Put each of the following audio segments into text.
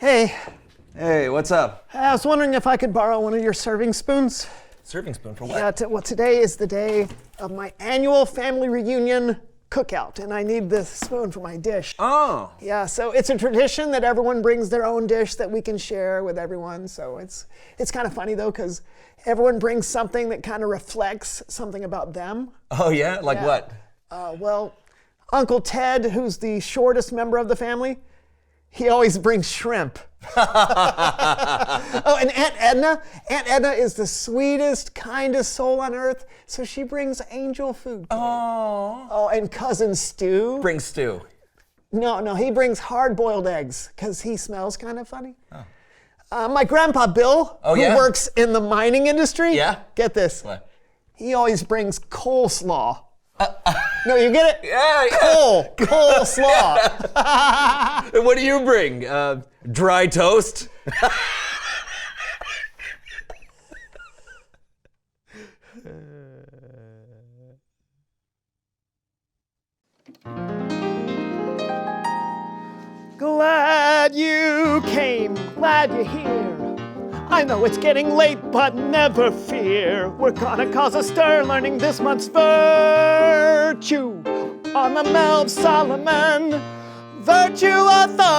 Hey, Hey, what's up? I was wondering if I could borrow one of your serving spoons. Serving spoon for what? Yeah, well, today is the day of my annual family reunion cookout, and I need this spoon for my dish. Oh. Yeah, so it's a tradition that everyone brings their own dish that we can share with everyone. So it's kind of funny though, because everyone brings something that kind of reflects something about them. Oh yeah? Like what? Well, Uncle Ted, who's the shortest member of the family, he always brings shrimp. Oh, and Aunt Edna is the sweetest, kindest soul on earth, so she brings angel food. Oh, and Cousin Stu. Bring stew. No, he brings hard-boiled eggs, because he smells kind of funny. My grandpa Bill, who yeah? works in the mining industry, Yeah? get this, What? he always brings coleslaw. No, you get it? Yeah. Coleslaw. And what do you bring? Dry toast? Glad you came, glad you're here. I know it's getting late, but never fear. We're gonna cause a stir learning this month's virtue on the Melv Solomon Virtue-a-thon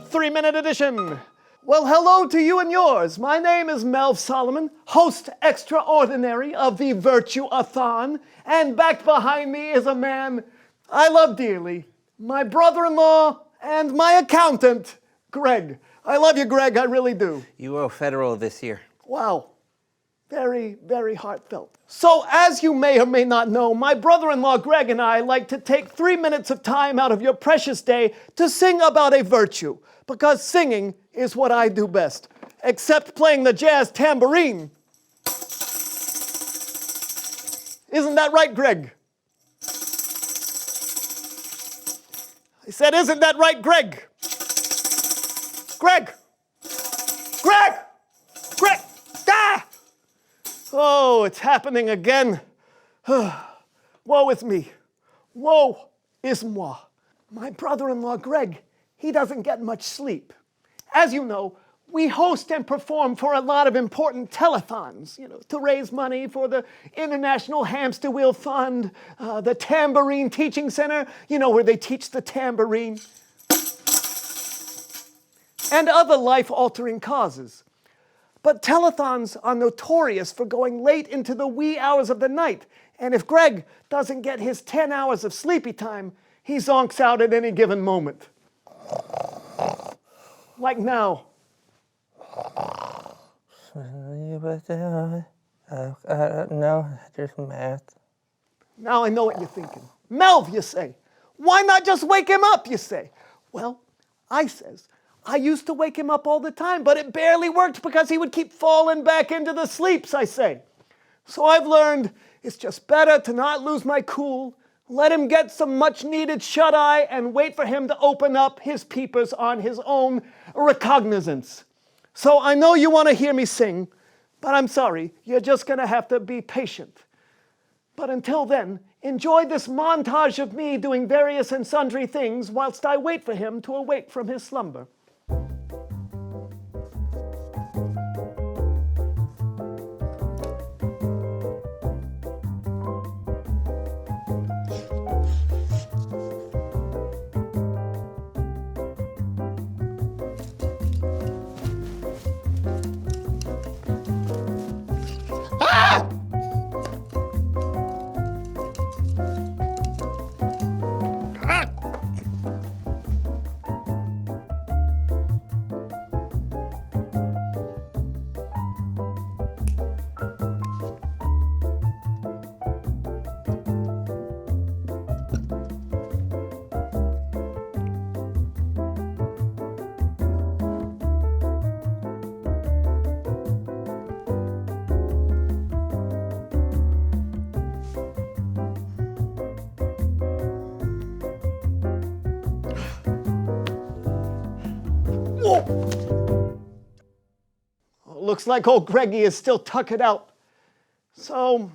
3-minute edition. Well, hello to you and yours. My name is Melv Solomon, host extraordinary of the Virtue-a-thon, and back behind me is a man I love dearly, my brother-in-law and my accountant, Greg. I love you, Greg, I really do. You owe federal this year. Wow. Very, very heartfelt. So, as you may or may not know, my brother-in-law Greg and I like to take 3 minutes of time out of your precious day to sing about a virtue, because singing is what I do best, except playing the jazz tambourine. Isn't that right, Greg? I said, isn't that right, Greg? Greg! Greg! Greg! Ah! Oh, it's happening again. Woe is me. Woe is moi. My brother-in-law, Greg, he doesn't get much sleep. As you know, we host and perform for a lot of important telethons, to raise money for the International Hamster Wheel Fund, the Tambourine Teaching Center, where they teach the tambourine, and other life-altering causes. But telethons are notorious for going late into the wee hours of the night, and if Greg doesn't get his 10 hours of sleepy time, he zonks out at any given moment. Like now. No, just math. Now I know what you're thinking. Melv, you say. Why not just wake him up, you say? Well, I says, I used to wake him up all the time, but it barely worked because he would keep falling back into the sleeps, I say. So I've learned it's just better to not lose my cool, let him get some much-needed shut-eye, and wait for him to open up his peepers on his own recognizance. So I know you want to hear me sing, but I'm sorry, you're just going to have to be patient. But until then, enjoy this montage of me doing various and sundry things whilst I wait for him to awake from his slumber. Looks like old Greggy is still tuckered out. So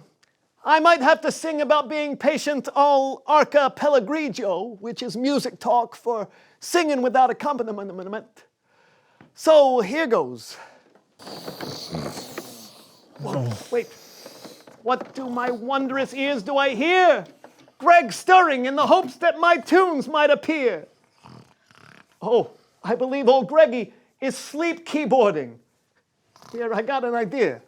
I might have to sing about being patient all arca pellegrigio, which is music talk for singing without accompaniment. So here goes. Whoa, wait. What do my wondrous ears do I hear? Greg stirring in the hopes that my tunes might appear. Oh, I believe old Greggy is sleep keyboarding. Here, I got an idea.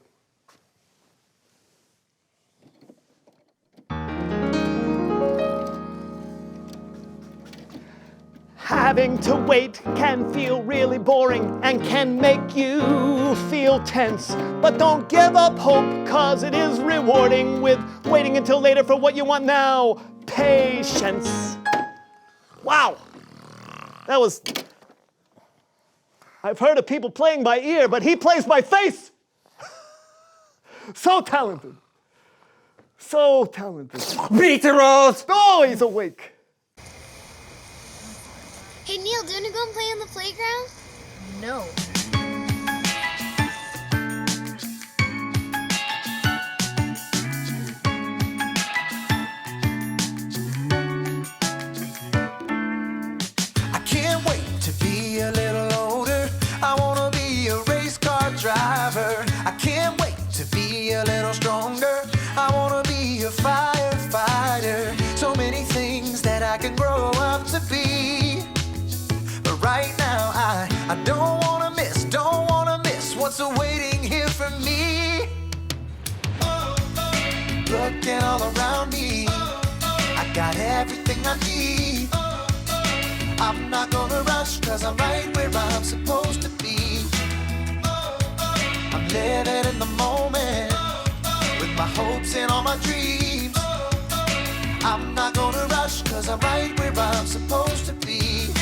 Having to wait can feel really boring and can make you feel tense. But don't give up hope, cause it is rewarding with waiting until later for what you want now. Patience. Wow. That was... I've heard of people playing by ear, but he plays by face. So talented. So talented. Peter Rose! Oh, he's awake. Hey Neil, do you want to go and play on the playground? No. I can't wait to be a little older. I wanna be a race car driver. I can't wait to be a little stronger. I wanna be a firefighter. So many things that I can grow up to be. But right now I don't wanna miss what's awaiting here for me. Looking all around me, I got everything I need. I'm not gonna rush, cause I'm right where I'm supposed to be. I'm living in the moment, with my hopes and all my dreams. I'm not gonna rush, cause I'm right where I'm supposed to be.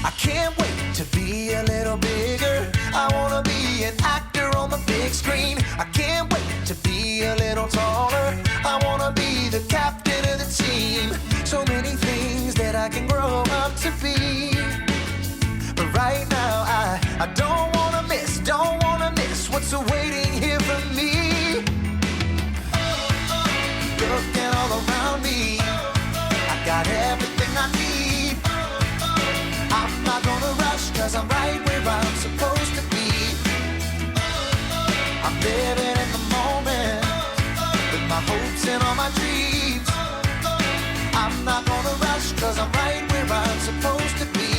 I can't wait to be a little bigger. I wanna be an actor on the big screen. I can't wait to be a little taller. I wanna be the captain of the team. So many things that I can grow up to be. But right now I don't wanna miss what's awaiting here for me. Looking all around me, I got everything I need. I'm not gonna rush, cause I'm right where I'm supposed to be. I'm living in the moment, with my hopes and all my dreams. I'm not gonna rush, cause I'm right where I'm supposed to be.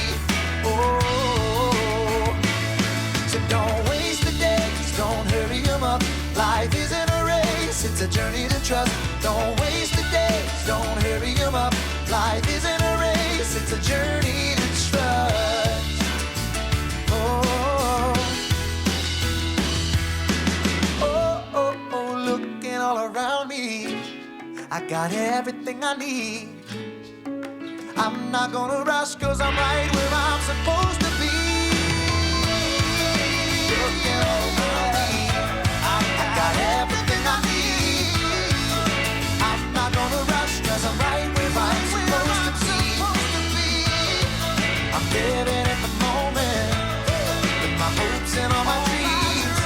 Oh, so don't waste the days, don't hurry them up. Life isn't a race, it's a journey to trust. Don't waste the days, don't hurry them up. Life isn't a race, it's a journey to trust. Oh, oh, oh, oh, looking all around me, I got everything I need. I'm not gonna rush, cause I'm right where I'm supposed to be. Looking all around me, I got everything I need. I'm not gonna rush, cause I'm right where I'm supposed to be. I'm living in the moment, with my hopes and all my dreams.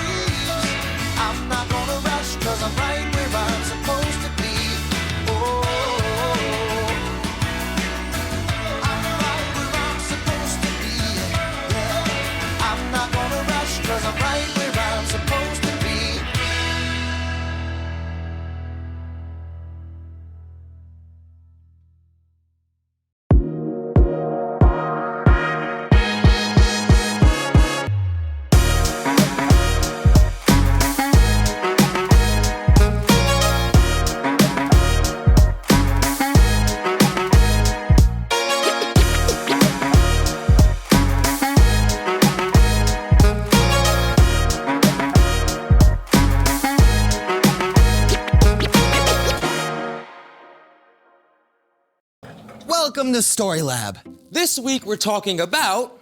I'm not gonna rush, cause I'm right where I'm supposed to be. Oh, I'm right where I'm supposed to be. Yeah, I'm not gonna rush, cause I'm right where I'm supposed to be. Welcome to Story Lab. This week we're talking about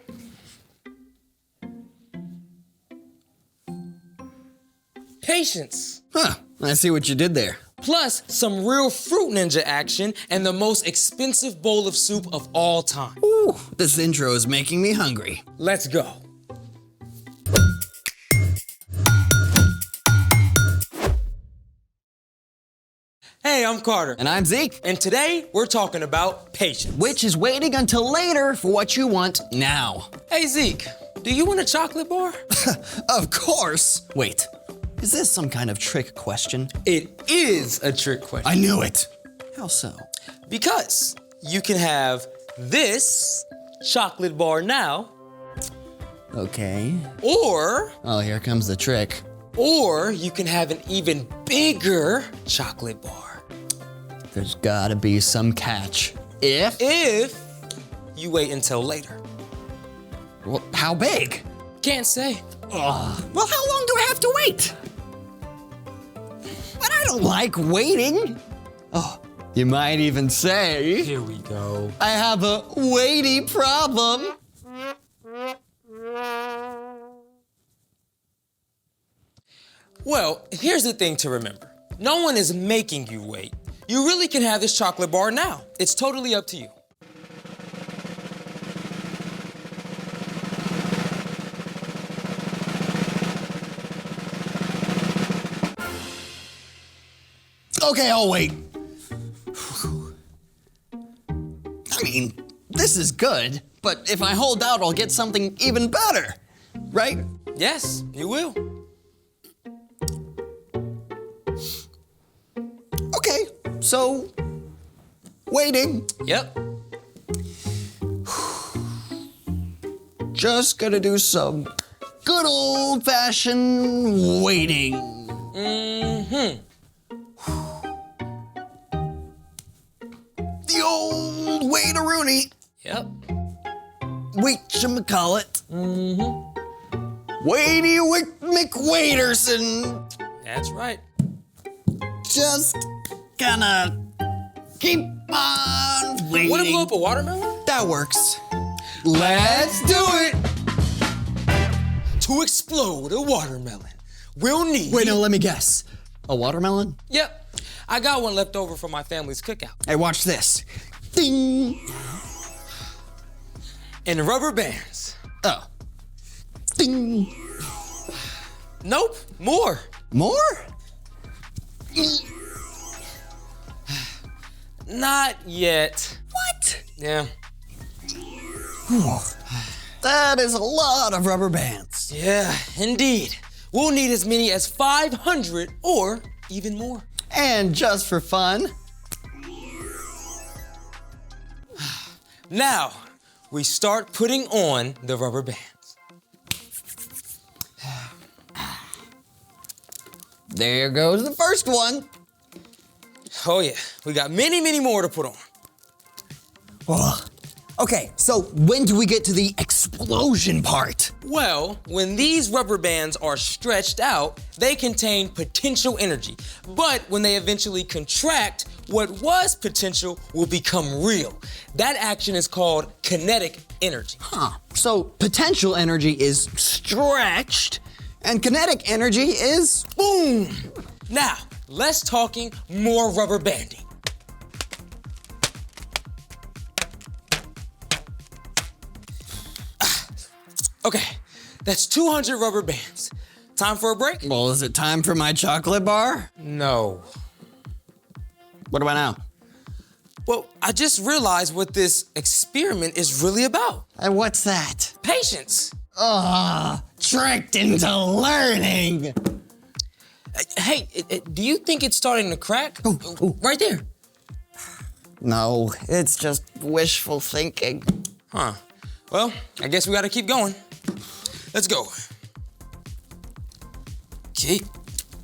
patience. Huh, I see what you did there. Plus some real Fruit Ninja action and the most expensive bowl of soup of all time. Ooh, this intro is making me hungry. Let's go. Hey, I'm Carter. And I'm Zeke, And today, we're talking about patience. which is waiting until later for what you want now. Hey, Zeke, do you want a chocolate bar? Of course. Wait, is this some kind of trick question? It is a trick question. I knew it. How so? Because you can have this chocolate bar now, Okay. or Oh, here comes the trick. you can have an even bigger chocolate bar. There's gotta be some catch. If? If you wait until later. Well, how big? Can't say. Well, how long do I have to wait? But I don't like waiting. Oh, you might even say Here we go. I have a weighty problem. Well, here's the thing to remember. No one is making you wait. You really can have this chocolate bar now. It's totally up to you. Okay, I'll wait. I mean, this is good, but if I hold out, I'll get something even better, right? Yes, you will. Okay, so waiting. Yep. Just gonna do some good old-fashioned waiting. The old wait-a-rooney. Yep. Wait-chamacallit. Waity McWaiterson. That's right. Just gonna keep on waiting. Want to blow up a watermelon? That works. Let's do it. To explode a watermelon, we'll need... Wait, no, let me guess. A watermelon? Yep. I got one left over from my family's cookout. Hey, watch this. Ding. And rubber bands. Oh. Ding. Nope, more. More? Not yet. What? Yeah. That is a lot of rubber bands. Yeah, indeed. We'll need as many as 500 or even more. And just for fun, Now, we start putting on the rubber bands. there goes the first one. Oh yeah, we got many, many more to put on. Ugh. Okay, so when do we get to the explosion part? Well, when these rubber bands are stretched out, they contain potential energy. But when they eventually contract, what was potential will become real. That action is called kinetic energy. Huh. So potential energy is stretched, and kinetic energy is Boom! Now, less talking, more rubber banding. Okay, that's 200 rubber bands. Time for a break? Well, is it time for my chocolate bar? No. What about now? Well, I just realized what this experiment is really about. And what's that? Patience. Tricked into learning. Hey, do you think it's starting to crack? Right there. No, it's just wishful thinking. Huh. Well, I guess we gotta keep going. Let's go. Okay.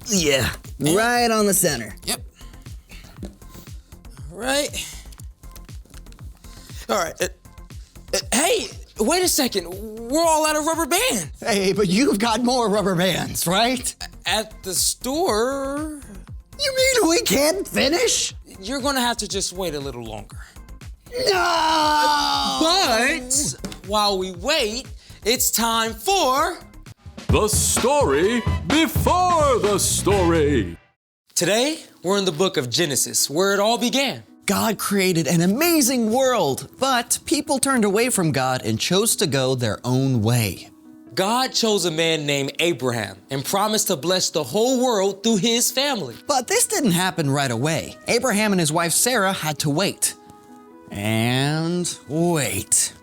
Yeah, right on the center. Yep. Right. All right. Hey, wait a second. We're all out of rubber band. Hey, but you've got more rubber bands, right? At the store, You mean we can't finish? you're gonna have to just wait a little longer. No! But while we wait, it's time for The story before the story. Today, we're in the book of Genesis, where it all began. God created an amazing world, but people turned away from God and chose to go their own way. God chose a man named Abraham and promised to bless the whole world through his family. But this didn't happen right away. Abraham and his wife Sarah had to wait. And wait.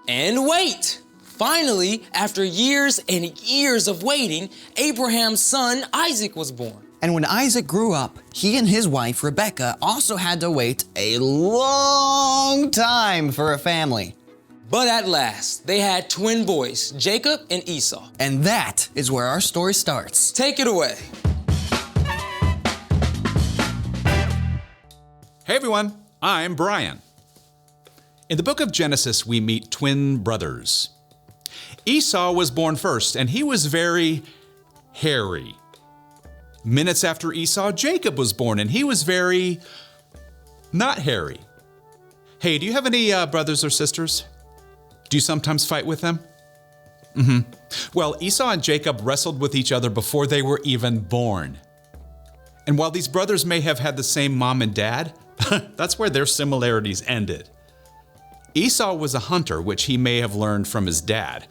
And wait! Finally, after years and years of waiting, Abraham's son Isaac was born. And when Isaac grew up, he and his wife Rebekah also had to wait a long time for a family. But at last, they had twin boys, Jacob and Esau. And that is where our story starts. Take it away. Hey everyone, I'm Brian. In the book of Genesis, we meet twin brothers. Esau was born first, and he was very hairy. Minutes after Esau, Jacob was born, and he was very not hairy. Hey, do you have any brothers or sisters? Do you sometimes fight with them? Well, Esau and Jacob wrestled with each other before they were even born. And while these brothers may have had the same mom and dad, that's where their similarities ended. Esau was a hunter, which he may have learned from his dad.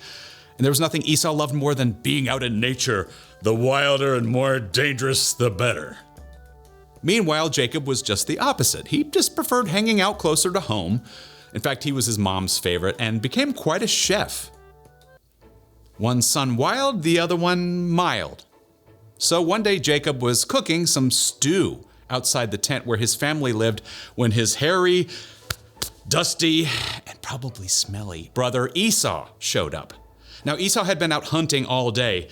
And there was nothing Esau loved more than being out in nature. The wilder and more dangerous, the better. Meanwhile, Jacob was just the opposite. He just preferred hanging out closer to home. In fact, he was his mom's favorite and became quite a chef. One son wild, the other one mild. So one day Jacob was cooking some stew outside the tent where his family lived when his hairy, dusty, and probably smelly brother Esau showed up. Now, Esau had been out hunting all day.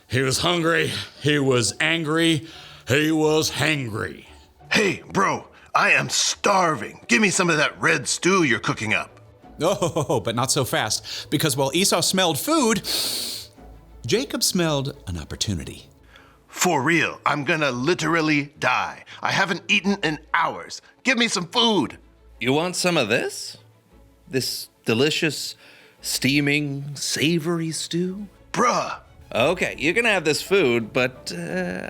He was hungry, he was angry, he was hangry. Hey, bro, I am starving. Give me some of that red stew you're cooking up. Oh, but not so fast, because while Esau smelled food, Jacob smelled an opportunity. For real, I'm gonna literally die. I haven't eaten in hours. Give me some food. You want some of this? This delicious, steaming, savory stew? Bruh. Okay, you can have this food, but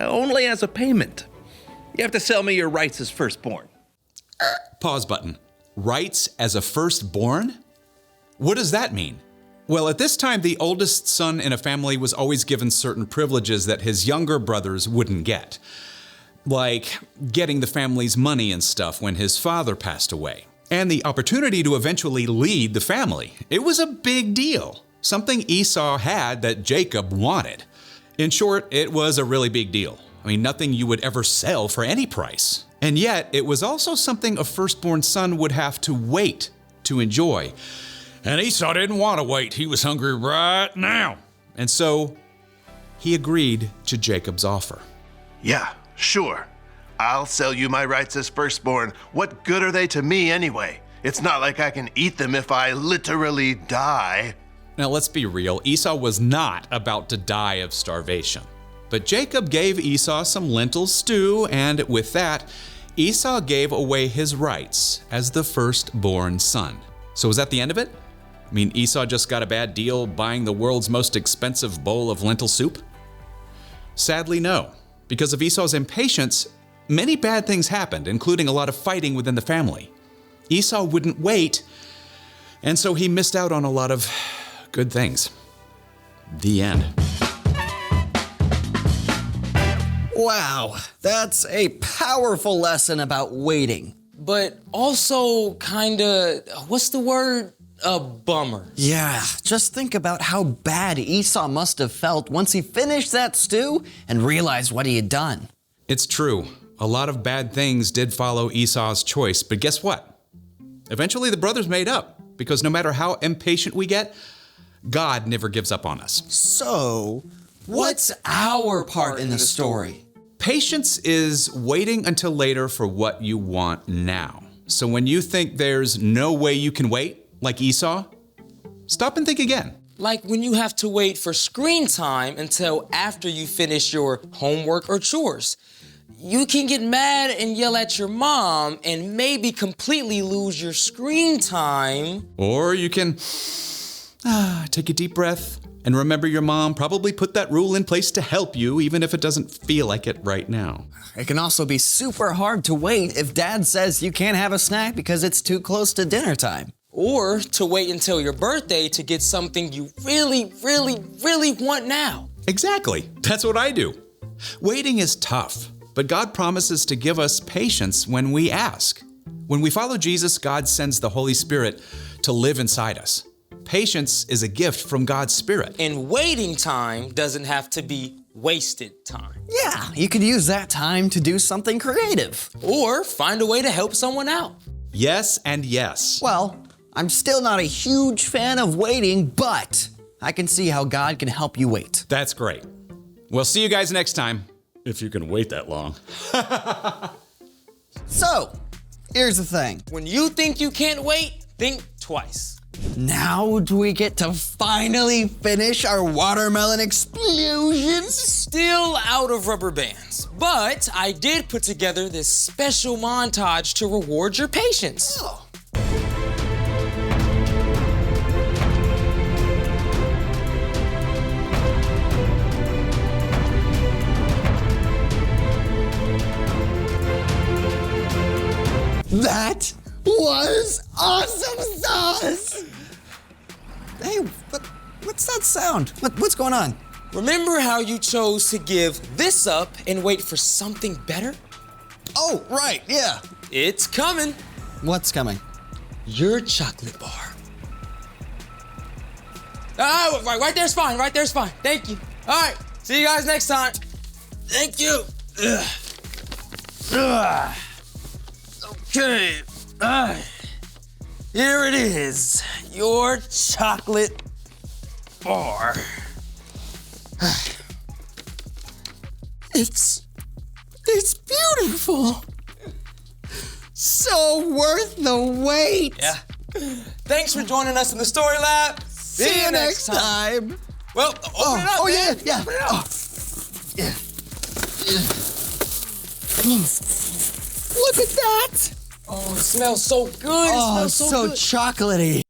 only as a payment. You have to sell me your rights as firstborn. Pause button. Rights as a firstborn? What does that mean? Well, at this time, the oldest son in a family was always given certain privileges that his younger brothers wouldn't get. Like getting the family's money and stuff when his father passed away. And the opportunity to eventually lead the family. It was a big deal. Something Esau had that Jacob wanted. In short, it was a really big deal. I mean, nothing you would ever sell for any price. And yet, it was also something a firstborn son would have to wait to enjoy. And Esau didn't want to wait. He was hungry right now. And so, he agreed to Jacob's offer. Yeah, sure. I'll sell you my rights as firstborn. What good are they to me anyway? It's not like I can eat them if I literally die. Now, let's be real. Esau was not about to die of starvation. But Jacob gave Esau some lentil stew, and with that, Esau gave away his rights as the firstborn son. So was that the end of it? I mean, Esau just got a bad deal buying the world's most expensive bowl of lentil soup? Sadly, no. Because of Esau's impatience, many bad things happened, including a lot of fighting within the family. Esau wouldn't wait, and so he missed out on a lot of good things. The end. Wow, that's a powerful lesson about waiting. But also kinda, what's the word? A bummer. Yeah, just think about how bad Esau must have felt once he finished that stew and realized what he had done. It's true. A lot of bad things did follow Esau's choice, but guess what? Eventually the brothers made up, because no matter how impatient we get, God never gives up on us. So, what's our part in the story? Patience is waiting until later for what you want now. So when you think there's no way you can wait, like Esau, stop and think again. Like when you have to wait for screen time until after you finish your homework or chores. You can get mad and yell at your mom and maybe completely lose your screen time. Or you can take a deep breath and remember your mom probably put that rule in place to help you, even if it doesn't feel like it right now. It can also be super hard to wait if dad says you can't have a snack because it's too close to dinner time. Or to wait until your birthday to get something you really, really, really want now. Exactly. That's what I do. Waiting is tough, but God promises to give us patience when we ask. When we follow Jesus, God sends the Holy Spirit to live inside us. Patience is a gift from God's Spirit. And waiting time doesn't have to be wasted time. Yeah, you could use that time to do something creative. Or find a way to help someone out. Yes and yes. Well, I'm still not a huge fan of waiting, but I can see how God can help you wait. That's great. We'll see you guys next time, if you can wait that long. So, here's the thing. When you think you can't wait, think twice. Now do we get to finally finish our watermelon explosion? Still out of rubber bands, but I did put together this special montage to reward your patience. Oh. That was awesome sauce! Hey, what's that sound? What's going on? Remember how you chose to give this up and wait for something better? Oh, right, yeah. It's coming. What's coming? Your chocolate bar. Ah, right there's fine, right there's fine. Thank you. All right, see you guys next time. Thank you. Okay. Here it is, your chocolate bar. It's beautiful. So worth the wait. Yeah. Thanks for joining us in the Story Lab. See you next time. Well, open it up, man. Yeah. Open it up. Look at that. Oh, it smells so good. Oh, it smells so good. chocolatey.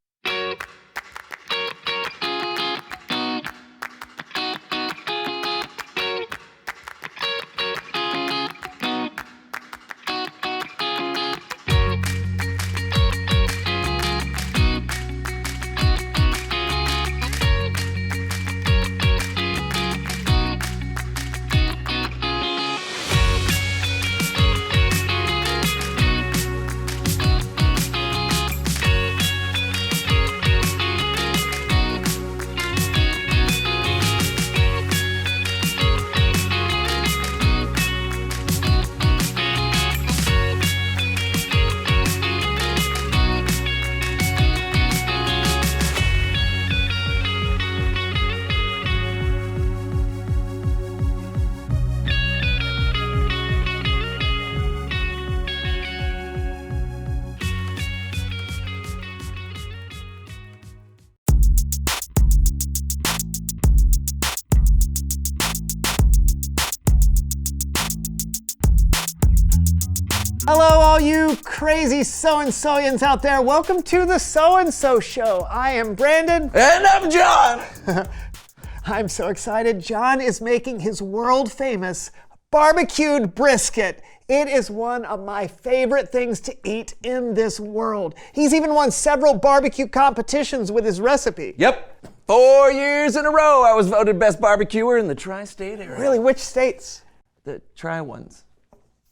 Hello, all you crazy so-and-soians out there. Welcome to the So-and-So Show. I am Brandon. And I'm John. I'm so excited. John is making his world-famous barbecued brisket. It is one of my favorite things to eat in this world. He's even won several barbecue competitions with his recipe. Yep. 4 years in a row, I was voted best barbecuer in the tri-state area. Really, which states? The tri-ones.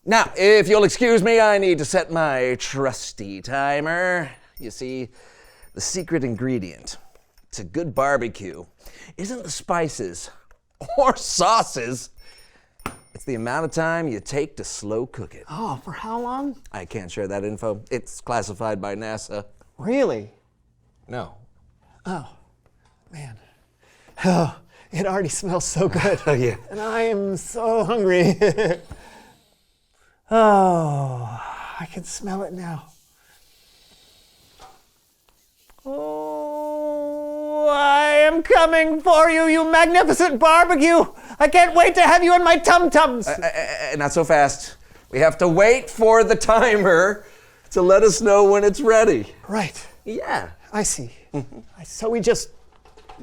Now, if you'll excuse me, I need to set my trusty timer. You see, the secret ingredient to good barbecue isn't the spices or sauces. It's the amount of time you take to slow cook it. Oh, for how long? I can't share that info. It's classified by NASA. Really? No. Oh, man. Oh, it already smells so good. Oh, yeah. And I am so hungry. Oh, I can smell it now. Oh, I am coming for you, you magnificent barbecue. I can't wait to have you in my tum-tums. Not so fast. We have to wait for the timer to let us know when it's ready. Right. Yeah. I see. So we just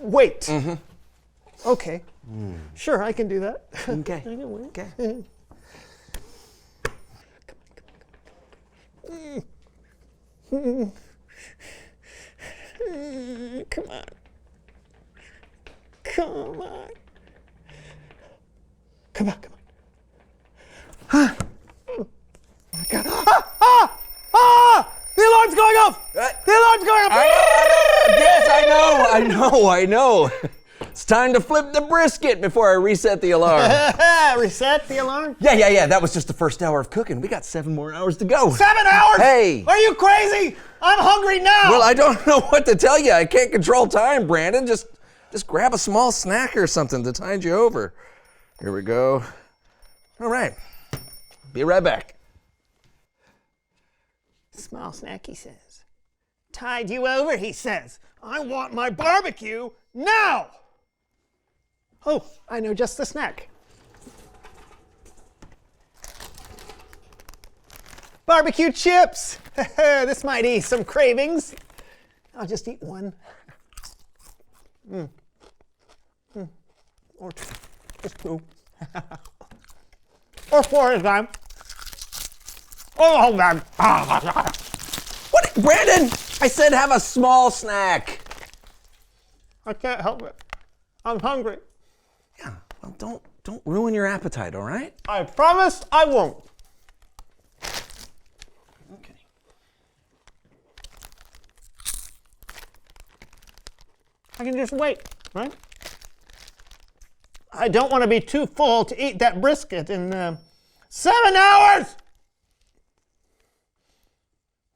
wait. Okay. Sure, I can do that. Okay. I can wait. Okay. Come on. Come on. Come on, come on. Oh my God. The alarm's going off! The alarm's going off! Yes, I know. It's time to flip the brisket before I reset the alarm. Reset the alarm? Yeah. That was just the first hour of cooking. We got 7 more hours to go. 7 hours? Hey! Are you crazy? I'm hungry now! Well, I don't know what to tell you. I can't control time, Brandon. Just grab a small snack or something to tide you over. Here we go. All right. Be right back. Small snack, he says. Tide you over, he says. I want my barbecue now! Oh, I know just the snack. Barbecue chips! This might ease some cravings. I'll just eat one. Or two. Just two. Or 4 is fine. Oh, man. What? Brandon! I said have a small snack. I can't help it. I'm hungry. Yeah, well, don't ruin your appetite, all right? I promise I won't. Okay. I can just wait, right? I don't want to be too full to eat that brisket in 7 hours!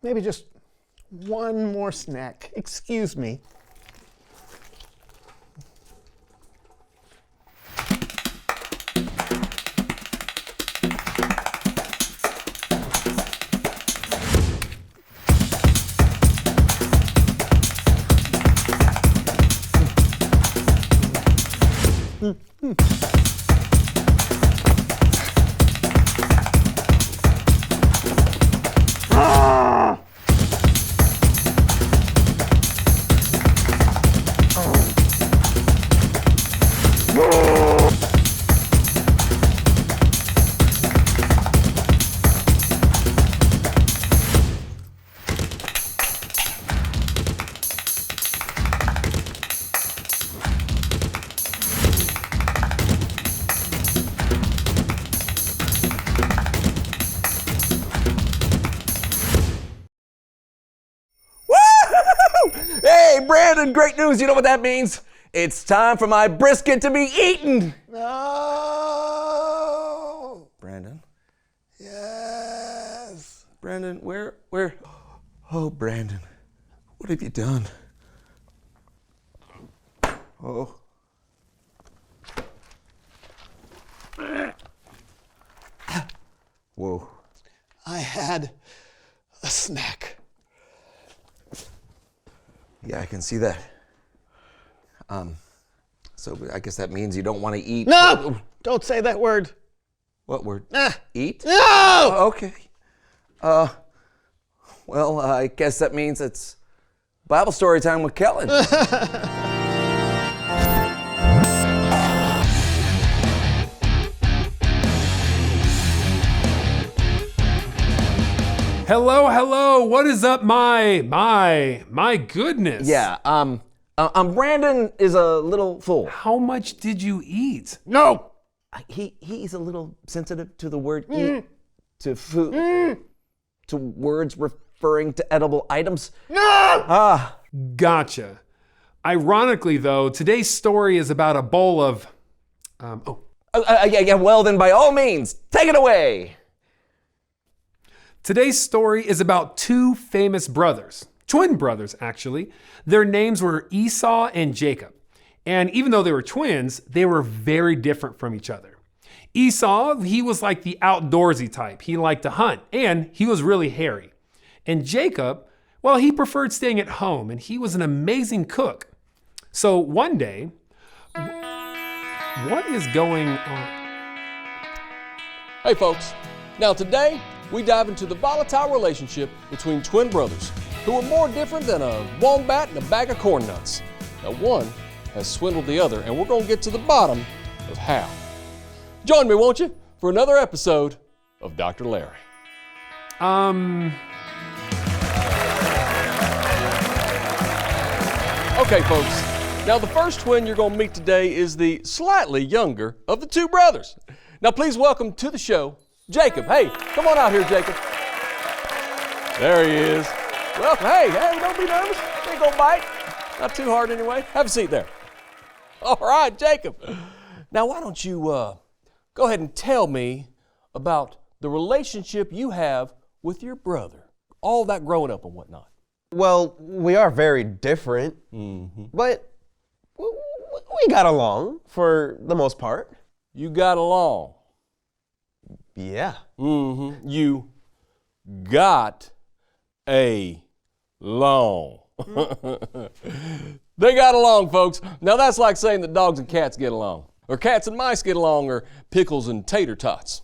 Maybe just one more snack. Excuse me. Hey, Brandon, great news. You know what that means? It's time for my brisket to be eaten. No. Brandon? Yes. Brandon, where? Oh, Brandon, what have you done? Oh. Whoa. I had a snack. Yeah, I can see that. So I guess that means you don't want to eat. No! Don't say that word. What word? Ah. Eat? No! Oh, okay. Well, I guess that means it's Bible story time with Kellen. Hello, what is up, my goodness. Yeah, Brandon is a little full. How much did you eat? No! He's a little sensitive to the word eat, to food, to words referring to edible items. No! Gotcha. Ironically, though, today's story is about a bowl of, Yeah, well then by all means, take it away. Today's story is about 2 famous brothers, twin brothers actually. Their names were Esau and Jacob. And even though they were twins, they were very different from each other. Esau, he was like the outdoorsy type. He liked to hunt and he was really hairy. And Jacob, well, he preferred staying at home and he was an amazing cook. So one day, what is going on? Hey folks, now today we dive into the volatile relationship between twin brothers who are more different than a wombat and a bag of corn nuts. Now one has swindled the other and we're going to get to the bottom of how. Join me, won't you, for another episode of Dr. Larry. Okay, folks. Now, the first twin you're going to meet today is the slightly younger of the two brothers. Now, please welcome to the show, Jacob. Hey, come on out here, Jacob. There he is. Welcome. Hey, don't be nervous. Ain't gonna bite. Not too hard anyway. Have a seat there. All right, Jacob. Now, why don't you go ahead and tell me about the relationship you have with your brother, all that growing up and whatnot. Well, we are very different, but we got along for the most part. You got along? Yeah. You got along. They got along, folks. Now that's like saying that dogs and cats get along, or cats and mice get along, or pickles and tater tots.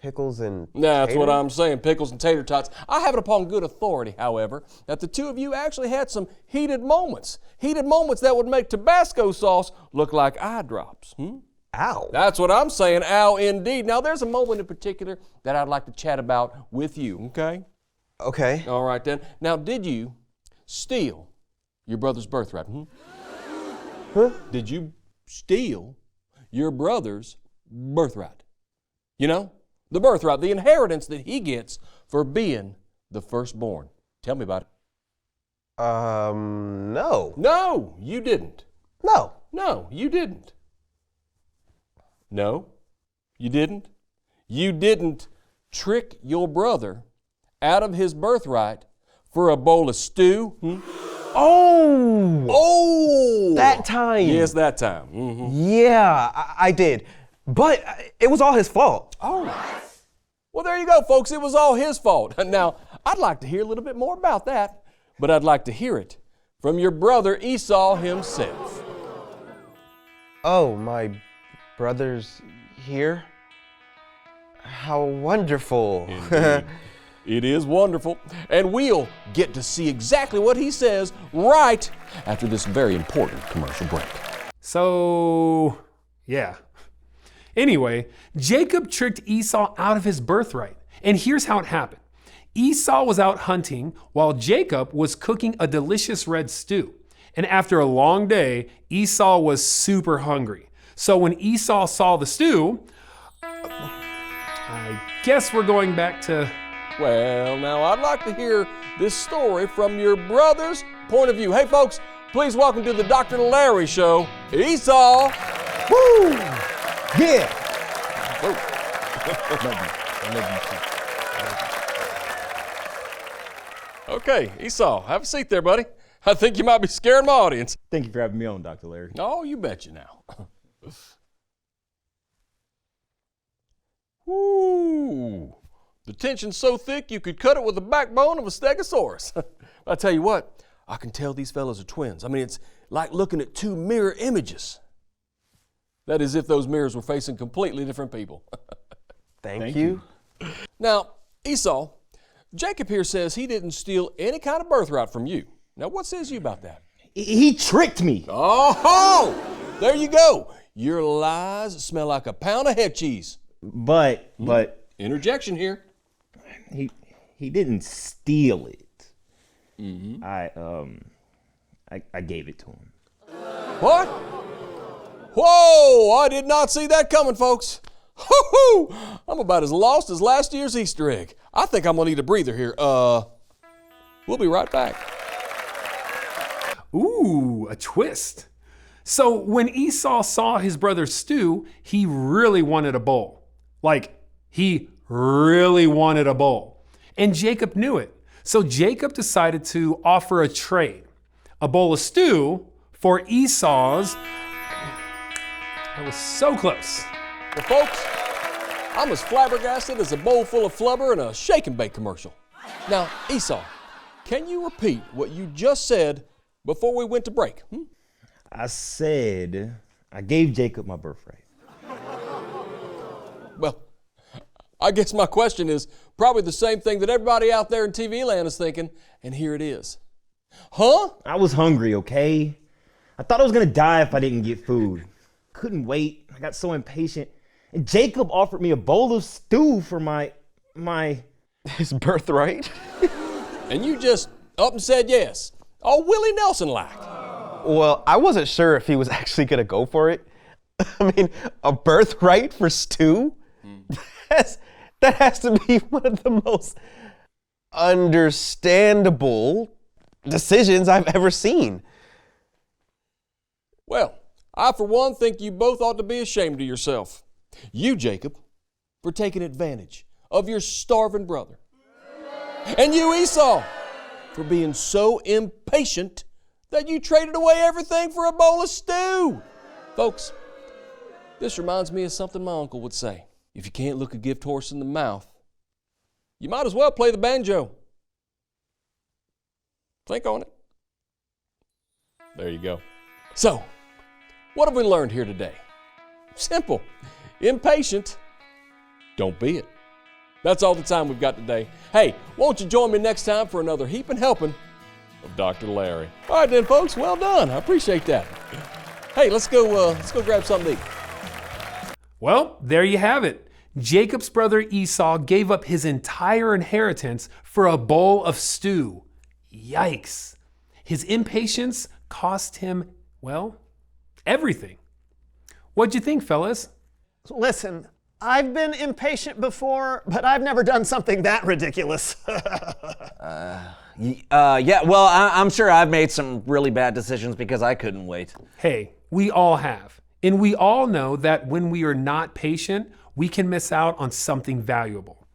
Pickles and That's tater? what I'm saying, pickles and tater tots. I have it upon good authority, however, that the two of you actually had some heated moments that would make Tabasco sauce look like eye drops. Ow. That's what I'm saying, ow indeed. Now there's a moment in particular that I'd like to chat about with you, okay? Okay. All right then. Now, did you steal your brother's birthright? Huh? Did you steal your brother's birthright? You know, the birthright, the inheritance that he gets for being the firstborn. Tell me about it. No. No, you didn't. No. No, you didn't. No, you didn't. You didn't trick your brother out of his birthright for a bowl of stew. Oh! That time. Yes, that time. Yeah, I did. But it was all his fault. Oh. Well, there you go, folks. It was all his fault. Now, I'd like to hear a little bit more about that, but I'd like to hear it from your brother Esau himself. Oh, my brother's here? How wonderful. It is wonderful. And we'll get to see exactly what he says right after this very important commercial break. So, yeah. Anyway, Jacob tricked Esau out of his birthright. And here's how it happened. Esau was out hunting while Jacob was cooking a delicious red stew. And after a long day, Esau was super hungry. So when Esau saw the stew, I guess we're going back to... Well, now I'd like to hear this story from your brother's point of view. Hey, folks, please welcome to the Dr. Larry Show, Esau. Woo! Yeah. Okay, Esau, have a seat there, buddy. I think you might be scaring my audience. Thank you for having me on, Dr. Larry. Oh, you betcha now. Ooh, the tension's so thick you could cut it with the backbone of a stegosaurus. I tell you what, I can tell these fellas are twins. I mean, it's like looking at two mirror images. That is, if those mirrors were facing completely different people. Thank you. Now, Esau, Jacob here says he didn't steal any kind of birthright from you. Now, what says you about that? He tricked me. Oh, there you go. Your lies smell like a pound of head cheese. But interjection here. He didn't steal it. Mm-hmm. I gave it to him. What? Whoa, I did not see that coming, folks. Hoo-hoo! I'm about as lost as last year's Easter egg. I think I'm gonna need a breather here. We'll be right back. Ooh, a twist. So when Esau saw his brother's stew, he really wanted a bowl. Like, he really wanted a bowl. And Jacob knew it. So Jacob decided to offer a trade. A bowl of stew for Esau's... I was so close. Well, folks, I'm as flabbergasted as a bowl full of flubber in a shake and bake commercial. Now, Esau, can you repeat what you just said before we went to break? I said I gave Jacob my birthright. Well, I guess my question is probably the same thing that everybody out there in TV land is thinking, and here it is. Huh? I was hungry, okay? I thought I was gonna die if I didn't get food. Couldn't wait. I got so impatient. And Jacob offered me a bowl of stew for his birthright. And you just up and said yes. All Willie Nelson-like. Well, I wasn't sure if he was actually gonna go for it. I mean, a birthright for stew? That has to be one of the most understandable decisions I've ever seen. Well, I for one think you both ought to be ashamed of yourself. You, Jacob, for taking advantage of your starving brother. And you, Esau, for being so impatient that you traded away everything for a bowl of stew. Folks, this reminds me of something my uncle would say. If you can't look a gift horse in the mouth, you might as well play the banjo. Think on it. There you go. So, what have we learned here today? Simple. Impatient. Don't be it. That's all the time we've got today. Hey, won't you join me next time for another heaping helping of Dr. Larry? All right then, folks. Well done. I appreciate that. Hey, let's go grab something to eat. Well, there you have it. Jacob's brother Esau gave up his entire inheritance for a bowl of stew. Yikes. His impatience cost him, well, everything. What'd you think, fellas? Listen, I've been impatient before, but I've never done something that ridiculous. Yeah, well, I'm sure I've made some really bad decisions because I couldn't wait. Hey, we all have. And we all know that when we are not patient, we can miss out on something valuable.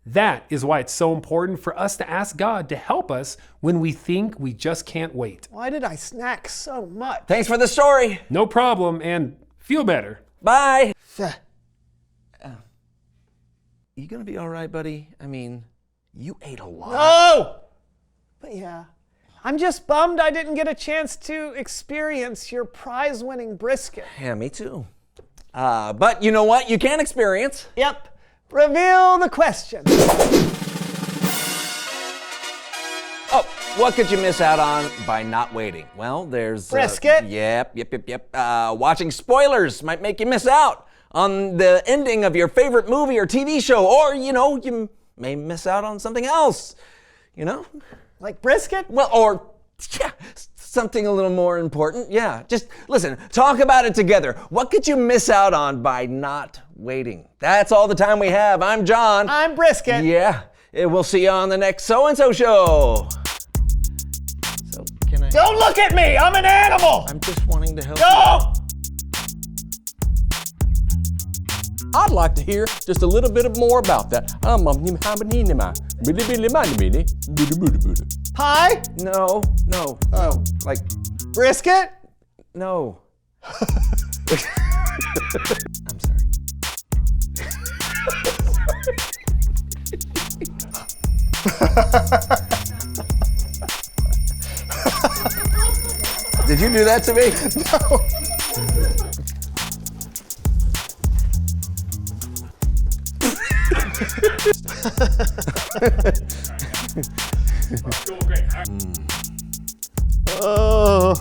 That is why it's so important for us to ask God to help us when we think we just can't wait. Why did I snack so much? Thanks for the story. No problem, and feel better. Bye. You gonna be all right, buddy? I mean, you ate a lot. No! But yeah, I'm just bummed I didn't get a chance to experience your prize-winning brisket. Yeah, me too. But you know what? You can experience. Yep. Reveal the question. Oh, what could you miss out on by not waiting? Well, there's... Brisket? Yep. Watching spoilers might make you miss out on the ending of your favorite movie or TV show. Or, you may miss out on something else. Like brisket? Well, or... yeah, something a little more important. Yeah, just listen, talk about it together. What could you miss out on by not waiting? That's all the time we have. I'm John. I'm Brisket. Yeah, we'll see you on the next So-and-So show. So, can I... Don't look at me! I'm an animal! I'm just wanting to help Don't! I'd like to hear just a little bit more about that. Pie? No. Oh. Like... Brisket? No. I'm sorry. Did you do that to me? No. Oh.